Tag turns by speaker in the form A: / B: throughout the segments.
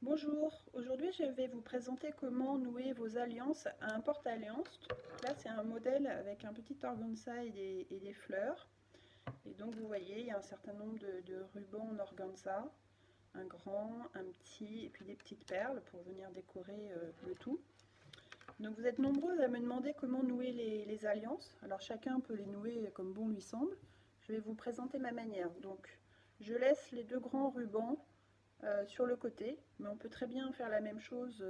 A: Bonjour, aujourd'hui je vais vous présenter comment nouer vos alliances à un porte-alliance. Là c'est un modèle avec un petit organza et des fleurs. Et donc vous voyez, il y a un certain nombre de rubans en organza, un grand, un petit et puis des petites perles pour venir décorer le tout. Donc vous êtes nombreux à me demander comment nouer les alliances. Alors chacun peut les nouer comme bon lui semble. Je vais vous présenter ma manière. Donc je laisse les deux grands rubans sur le côté, mais on peut très bien faire la même chose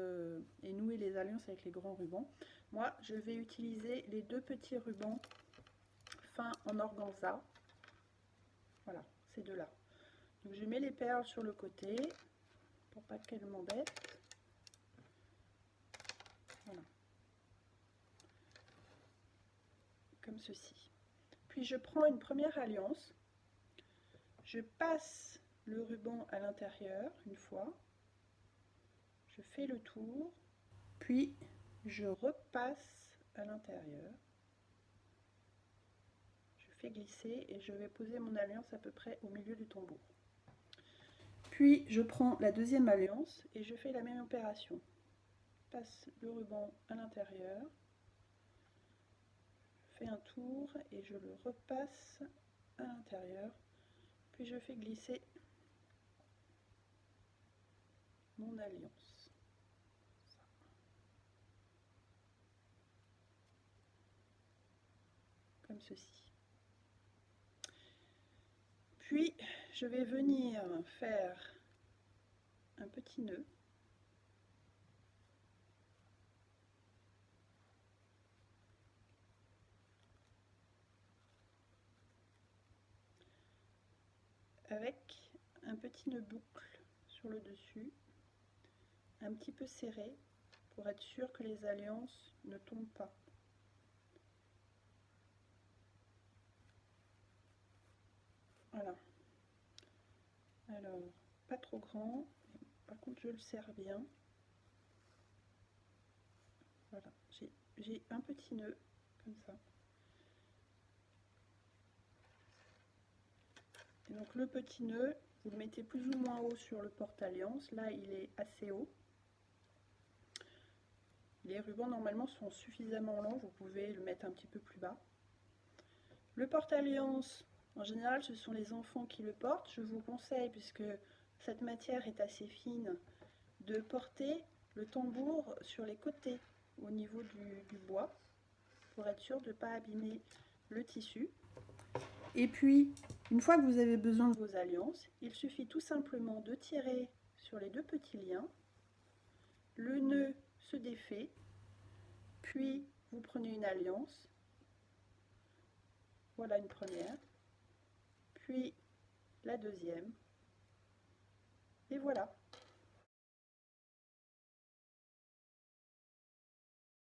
A: et nouer les alliances avec les grands rubans. Moi, je vais utiliser les deux petits rubans fins en organza. Voilà, ces deux-là. Donc je mets les perles sur le côté pour pas qu'elles m'embêtent. Voilà, comme ceci. Puis je prends une première alliance, je passe le ruban à l'intérieur une fois, je fais le tour, puis je repasse à l'intérieur. Glisser et je vais poser mon alliance à peu près au milieu du tambour. Puis je prends la deuxième alliance et je fais la même opération. Je passe le ruban à l'intérieur, je fais un tour et je le repasse à l'intérieur, puis je fais glisser mon alliance. Comme ceci. Puis je vais venir faire un petit nœud. Avec un petit nœud boucle sur le dessus, un petit peu serré pour être sûr que les alliances ne tombent pas. Voilà. Alors, pas trop grand, par contre je le serre bien. Voilà, j'ai un petit nœud, comme ça. Et donc le petit nœud, vous le mettez plus ou moins haut sur le porte-alliance. Là, il est assez haut. Les rubans, normalement, sont suffisamment longs. Vous pouvez le mettre un petit peu plus bas. Le porte-alliance, en général, ce sont les enfants qui le portent. Je vous conseille, puisque cette matière est assez fine, de porter le tambour sur les côtés, au niveau du bois, pour être sûr de ne pas abîmer le tissu. Et puis, une fois que vous avez besoin de vos alliances, il suffit tout simplement de tirer sur les deux petits liens. Le nœud se défait, puis vous prenez une alliance. Voilà une première, puis la deuxième, et voilà.